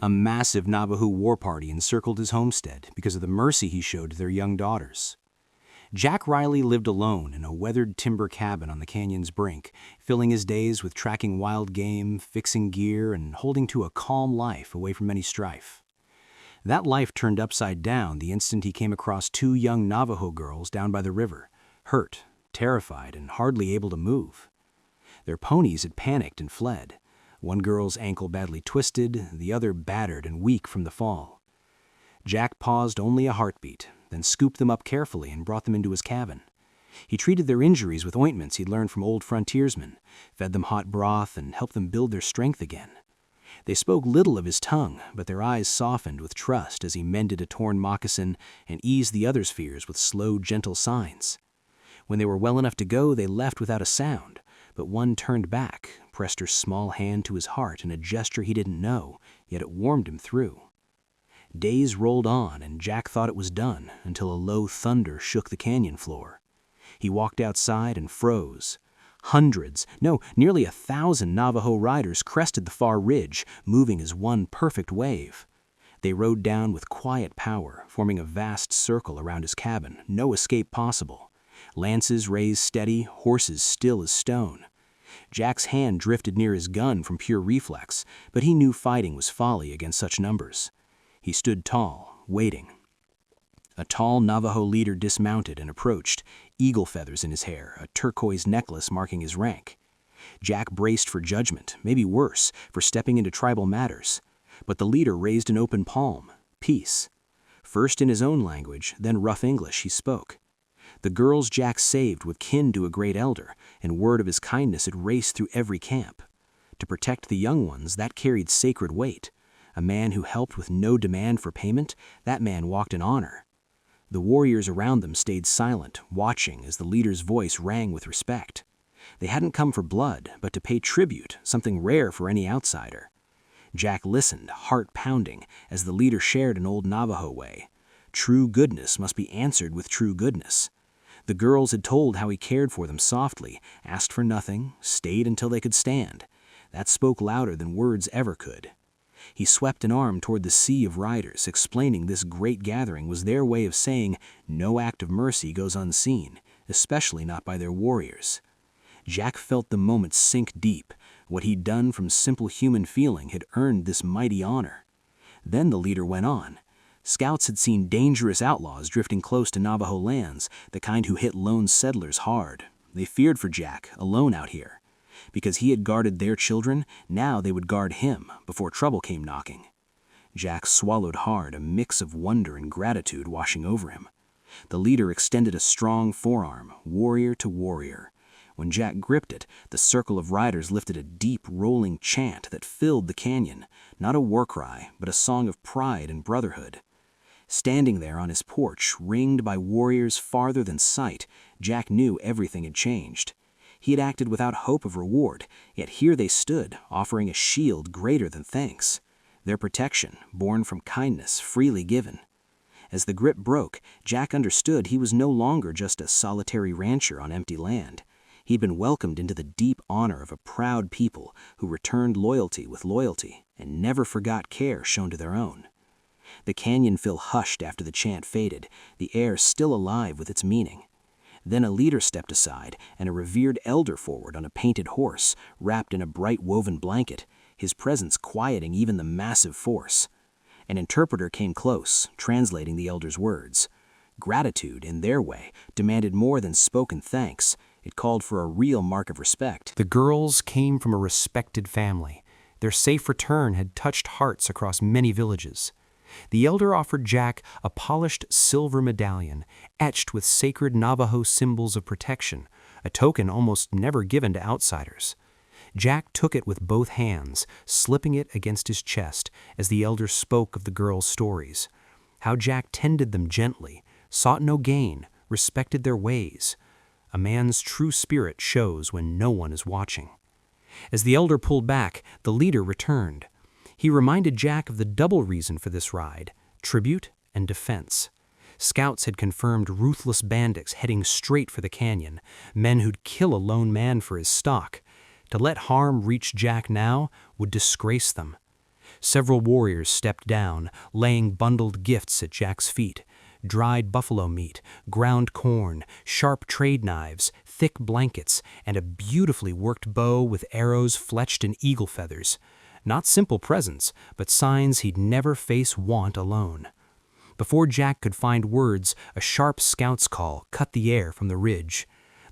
A massive Navajo war party encircled his homestead because of the mercy he showed to their young daughters. Jack Riley lived alone in a weathered timber cabin on the canyon's brink, filling his days with tracking wild game, fixing gear, and holding to a calm life away from any strife. That life turned upside down the instant he came across two young Navajo girls down by the river, hurt, terrified, and hardly able to move. Their ponies had panicked and fled, one girl's ankle badly twisted, the other battered and weak from the fall. Jack paused only a heartbeat, then scooped them up carefully and brought them into his cabin. He treated their injuries with ointments he'd learned from old frontiersmen, fed them hot broth, and helped them build their strength again. They spoke little of his tongue, but their eyes softened with trust as he mended a torn moccasin and eased the others' fears with slow, gentle signs. When they were well enough to go, they left without a sound, but one turned back, pressed her small hand to his heart in a gesture he didn't know, yet it warmed him through. Days rolled on, and Jack thought it was done until a low thunder shook the canyon floor. He walked outside and froze. Hundreds, no, nearly 1,000 Navajo riders crested the far ridge, moving as one perfect wave. They rode down with quiet power, forming a vast circle around his cabin, no escape possible. Lances raised steady, horses still as stone. Jack's hand drifted near his gun from pure reflex, but he knew fighting was folly against such numbers. He stood tall, waiting. A tall Navajo leader dismounted and approached, eagle feathers in his hair, a turquoise necklace marking his rank. Jack braced for judgment, maybe worse, for stepping into tribal matters. But the leader raised an open palm, peace. First in his own language, then rough English, he spoke. The girls Jack saved were kin to a great elder, and word of his kindness had raced through every camp. To protect the young ones, that carried sacred weight. A man who helped with no demand for payment, that man walked in honor. The warriors around them stayed silent, watching as the leader's voice rang with respect. They hadn't come for blood, but to pay tribute, something rare for any outsider. Jack listened, heart pounding, as the leader shared an old Navajo way. True goodness must be answered with true goodness. The girls had told how he cared for them softly, asked for nothing, stayed until they could stand. That spoke louder than words ever could. He swept an arm toward the sea of riders, explaining this great gathering was their way of saying no act of mercy goes unseen, especially not by their warriors. Jack felt the moment sink deep. What he'd done from simple human feeling had earned this mighty honor. Then the leader went on. Scouts had seen dangerous outlaws drifting close to Navajo lands, the kind who hit lone settlers hard. They feared for Jack, alone out here. Because he had guarded their children, now they would guard him before trouble came knocking. Jack swallowed hard, a mix of wonder and gratitude washing over him. The leader extended a strong forearm, warrior to warrior. When Jack gripped it, the circle of riders lifted a deep, rolling chant that filled the canyon, not a war cry, but a song of pride and brotherhood. Standing there on his porch, ringed by warriors farther than sight, Jack knew everything had changed. He had acted without hope of reward, yet here they stood, offering a shield greater than thanks. Their protection, born from kindness, freely given. As the grip broke, Jack understood he was no longer just a solitary rancher on empty land. He'd been welcomed into the deep honor of a proud people who returned loyalty with loyalty and never forgot care shown to their own. The canyon fell hushed after the chant faded, the air still alive with its meaning. Then a leader stepped aside, and a revered elder forward on a painted horse, wrapped in a bright woven blanket, his presence quieting even the massive force. An interpreter came close, translating the elder's words. Gratitude, in their way, demanded more than spoken thanks. It called for a real mark of respect. The girls came from a respected family. Their safe return had touched hearts across many villages. The elder offered Jack a polished silver medallion, etched with sacred Navajo symbols of protection, a token almost never given to outsiders. Jack took it with both hands, slipping it against his chest as the elder spoke of the girls' stories. How Jack tended them gently, sought no gain, respected their ways. A man's true spirit shows when no one is watching. As the elder pulled back, the leader returned. He reminded Jack of the double reason for this ride, tribute and defense. Scouts had confirmed ruthless bandits heading straight for the canyon, men who'd kill a lone man for his stock. To let harm reach Jack now would disgrace them. Several warriors stepped down, laying bundled gifts at Jack's feet: dried buffalo meat, ground corn, sharp trade knives, thick blankets, and a beautifully worked bow with arrows fletched in eagle feathers. Not simple presents, but signs he'd never face want alone. Before Jack could find words, a sharp scout's call cut the air from the ridge.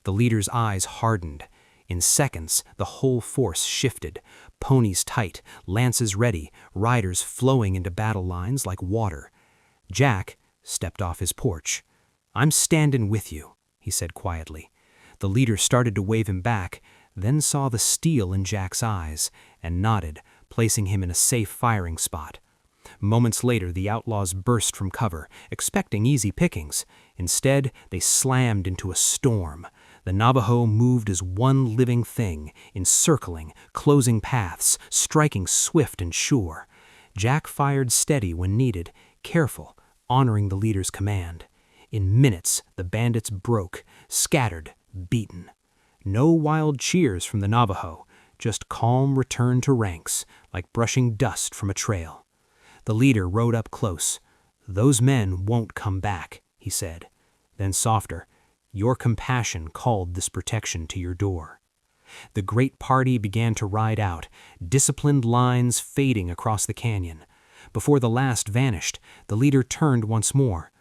The leader's eyes hardened. In seconds, the whole force shifted. Ponies tight, lances ready, riders flowing into battle lines like water. Jack stepped off his porch. "I'm standin' with you," he said quietly. The leader started to wave him back, then saw the steel in Jack's eyes, and nodded, placing him in a safe firing spot. Moments later, the outlaws burst from cover, expecting easy pickings. Instead, they slammed into a storm. The Navajo moved as one living thing, encircling, closing paths, striking swift and sure. Jack fired steady when needed, careful, honoring the leader's command. In minutes, the bandits broke, scattered, beaten. No wild cheers from the Navajo, just calm return to ranks, like brushing dust from a trail. The leader rode up close. "Those men won't come back," he said. Then softer, "Your compassion called this protection to your door." The great party began to ride out, disciplined lines fading across the canyon. Before the last vanished, the leader turned once more.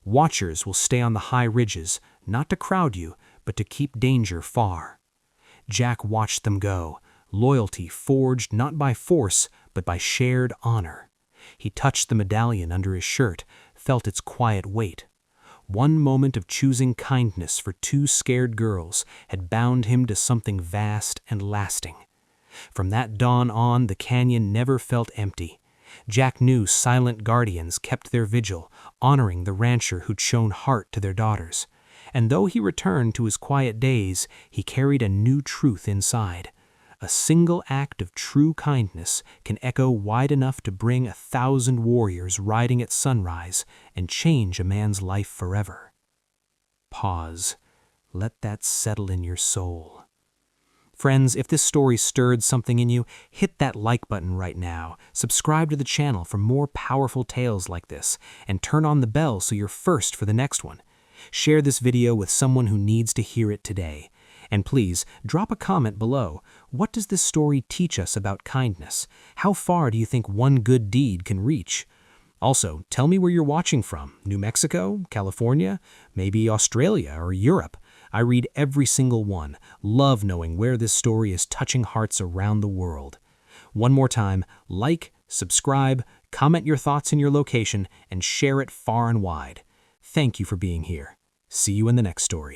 "Watchers will stay on the high ridges, not to crowd you, but to keep danger far." Jack watched them go, loyalty forged not by force, but by shared honor. He touched the medallion under his shirt, felt its quiet weight. One moment of choosing kindness for two scared girls had bound him to something vast and lasting. From that dawn on, the canyon never felt empty. Jack knew silent guardians kept their vigil, honoring the rancher who'd shown heart to their daughters. And though he returned to his quiet days, he carried a new truth inside. A single act of true kindness can echo wide enough to bring 1,000 warriors riding at sunrise and change a man's life forever. Pause. Let that settle in your soul. Friends, if this story stirred something in you, hit that like button right now, subscribe to the channel for more powerful tales like this, and turn on the bell so you're first for the next one. Share this video with someone who needs to hear it today. And please, drop a comment below. What does this story teach us about kindness? How far do you think one good deed can reach? Also, tell me where you're watching from. New Mexico? California? Maybe Australia or Europe? I read every single one. Love knowing where this story is touching hearts around the world. One more time, like, subscribe, comment your thoughts and your location, and share it far and wide. Thank you for being here. See you in the next story.